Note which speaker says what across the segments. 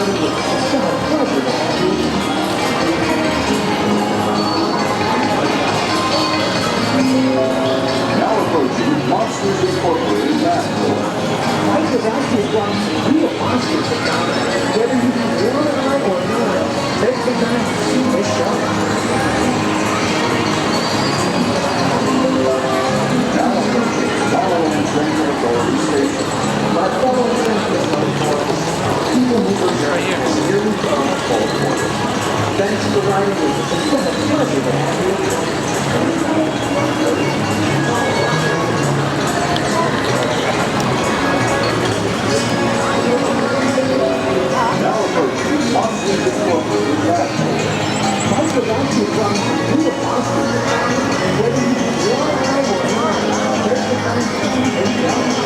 Speaker 1: riding with us. It's been a pleasure to have you.
Speaker 2: Now approaching Monsters Incorporated Nashville.
Speaker 1: Life without you becomes real monsters of down there. Whether you be warm and out or not, take the time to see this show.
Speaker 2: Now approaching Tomorrowland Transit Authority Station.
Speaker 1: My fellow Americans, people who are here we come. Thanks for riding with us. It's been a pleasure to have you.
Speaker 2: Now approaching Monsters Incorporated Nashville.
Speaker 1: Life without you becomes real monsters. Whether you be warm and out or not, take the time to see this show.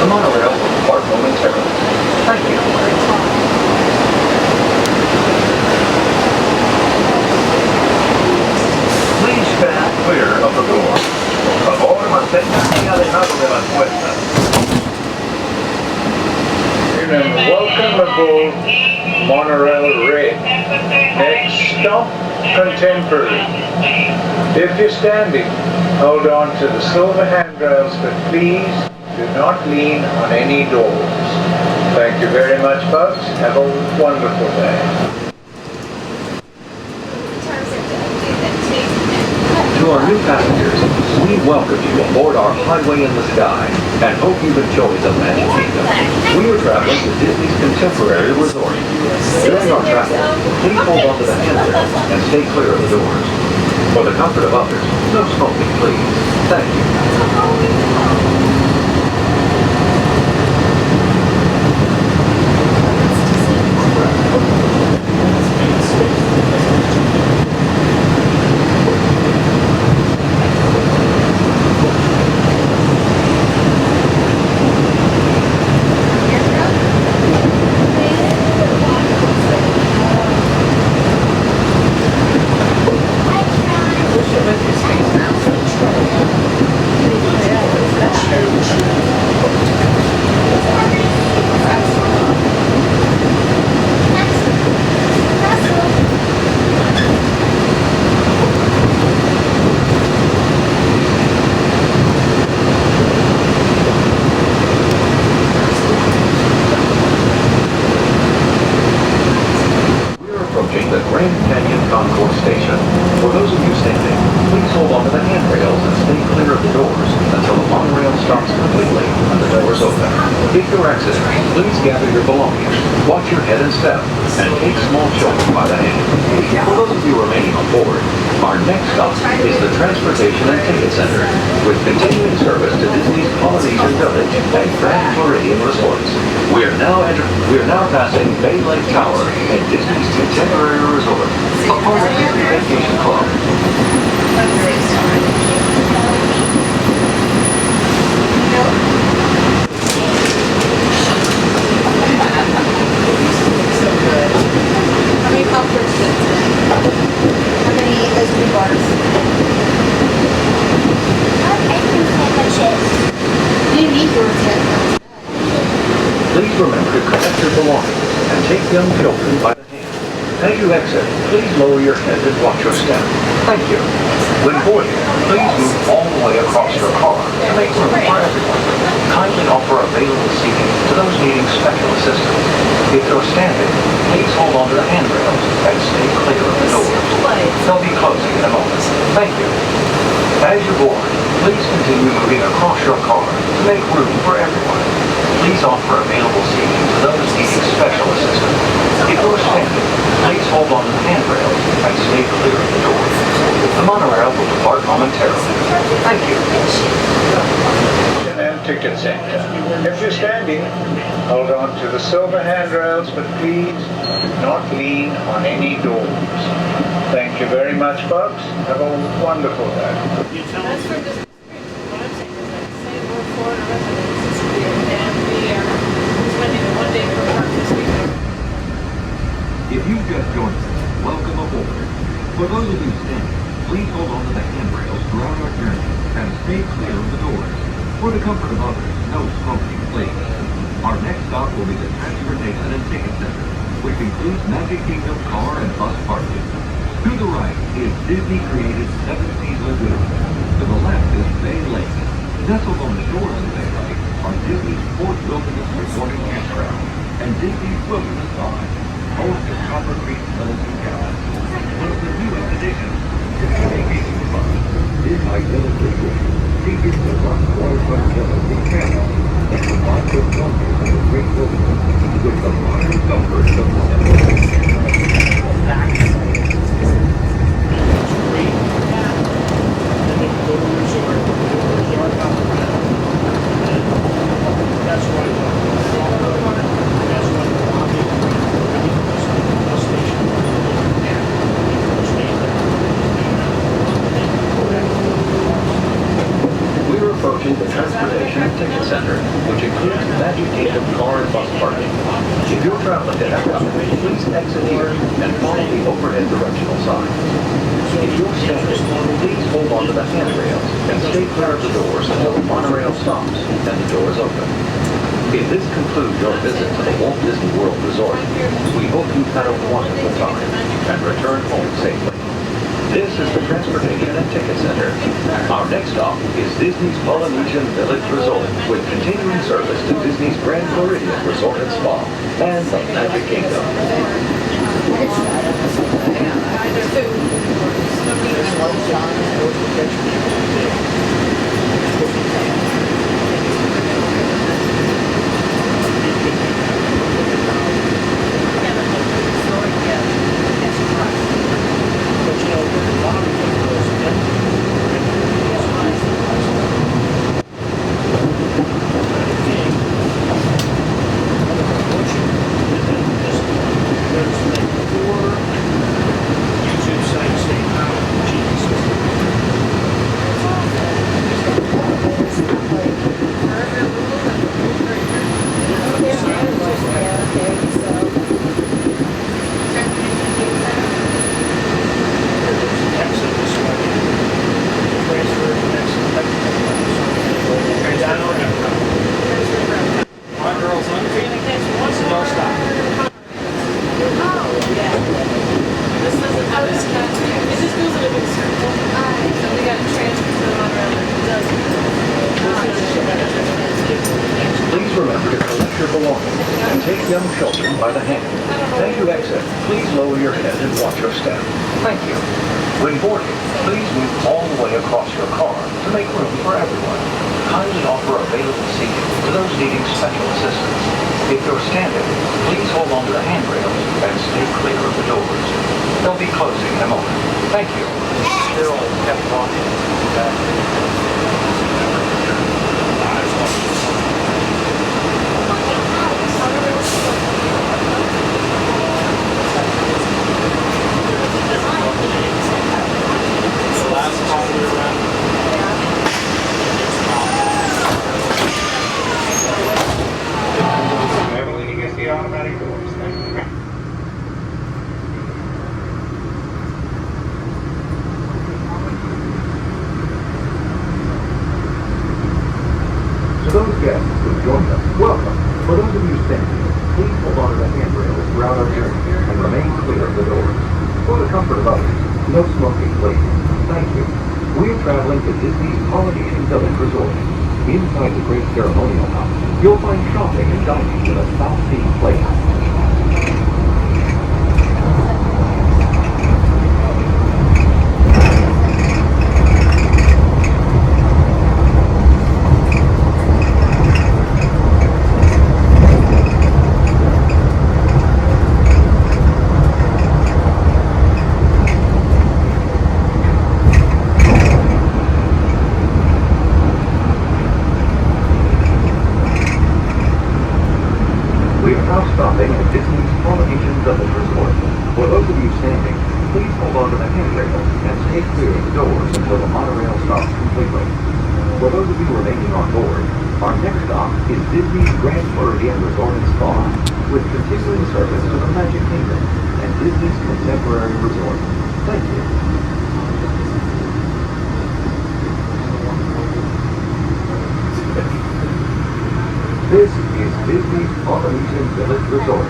Speaker 2: The monorail will depart momentarily. Thank you. Please stand clear of the door. Por favor, manténganse alejados de las puertas.
Speaker 3: And welcome aboard Monorail Red. Next stop, Contemporary. If you're standing, hold on to the silver handrails, but please do not lean on any doors. Thank you very much, folks. Have a wonderful day.
Speaker 2: To our new passengers, we welcome you aboard our Highway in the Sky and hope you've enjoyed the Magic Kingdom. We are traveling to Disney's Contemporary Resort. During our travel, please hold on to the handrail and stay clear of the doors. For the comfort of others, no smoking, please. Thank you. If you're exiting, please gather your belongings, watch your head and step, and take small children by the hand. For those of you remaining on board, our next stop is the Transportation and Ticket Center, with continuing service to Disney's Polynesian Village and Grand Floridian Resorts. We are now passing Bay Lake Tower and Disney's Contemporary Resort, a part of Disney Vacation Club.
Speaker 4: How many popcorns did it? How many ice cream bars? Ice cream sandwiches. You didn't eat yours yet.
Speaker 2: Please remember to collect your belongings and take young children by the hand. As you exit, please lower your head and watch your step. Thank you. When boarding, please move all the way across your car to make room for everyone. Kindly offer available seating to those needing special assistance. If you're standing, please hold on to the handrails and stay clear of the doors. They'll be closing in a moment. Thank you. As you board, please continue moving across your car to make room for everyone. Please offer available seating to those needing special assistance. If you're standing, please hold on to the handrails and stay clear of the doors. The monorail will depart momentarily. Thank you.
Speaker 3: And ticket center. If you're standing, hold on to the silver handrails, but please not lean on any doors. Thank you very much, folks. Have a wonderful day.
Speaker 5: That's for this, what I'm saying is like, say we're Florida residents here, and we are spending one day for breakfast weekend.
Speaker 2: If you've just joined us, welcome aboard. For those of you standing, please hold on to the handrails throughout our journey and stay clear of the doors. For the comfort of others, no smoking, please. Our next stop will be the Transportation and Ticket Center, which includes Magic Kingdom car and bus parking. To the right is Disney-created Seven Seas Lagoon. To the left is Bay Lake. Nestled on the shores of Bay Lake are Disney's Fort Wilderness Resort and Campground and Disney's Wilderness Lodge, both at Copper Creek Village and Cabin. One of the newest additions to the vacation fun is idyllic vacation, featuring the rock waterfront villas and cabins that combine with wonders of the great wilderness with the modern comforts of the We're approaching the Transportation and Ticket Center, which includes Magic Kingdom car and bus parking. If you're traveling to Epcot, please exit here and follow the overhead directional sign. If you're standing, please hold on to the handrails and stay clear of the doors until the monorail stops and the doors open. If this concludes your visit to the Walt Disney World Resort, we hope you've had a wonderful time and return home safely. This is the Transportation and Ticket Center. Our next stop is Disney's Polynesian Village Resort, with continuing service to Disney's Grand Floridian Resort and Spa and the Magic Kingdom. Please remember to collect your belongings and take young children by the hand. As you exit, please lower your head and watch your step. Thank you. When boarding, please move all the way across your car to make room for everyone. Kindly offer available seating to those needing special assistance. If you're standing, please hold on to the handrails and stay clear of the doors. They'll be closing in a moment. Thank you. Still kept walking.
Speaker 3: Evelyn gets the automatic doors.
Speaker 2: For those of you standing, please hold on to the handrails throughout our journey and remain clear of the doors. For the comfort of others, no smoking, please. Thank you. We are traveling to Disney's Polynesian Village Resort. Inside the great ceremonial house, you'll find shopping and dining with a South Sea playhouse. We are now stopping at Disney's Polynesian Village Resort. For those of you standing, please hold on to the handrails and stay clear of the doors until the monorail stops completely. For those of you remaining on board, our next stop is Disney's Grand Floridian Resort and Spa, with continuing service to the Magic Kingdom and Disney's Contemporary Resort. Thank you. This is Disney's Polynesian Village Resort.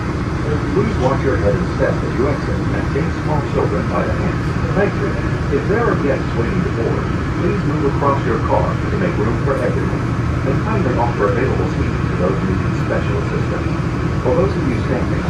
Speaker 2: Please watch your head and step as you exit and take small children by the hand. Thank you. If there are guests waiting to board, please move across your car to make room for everyone. And kindly offer available seating to those needing special assistance. For those of you standing,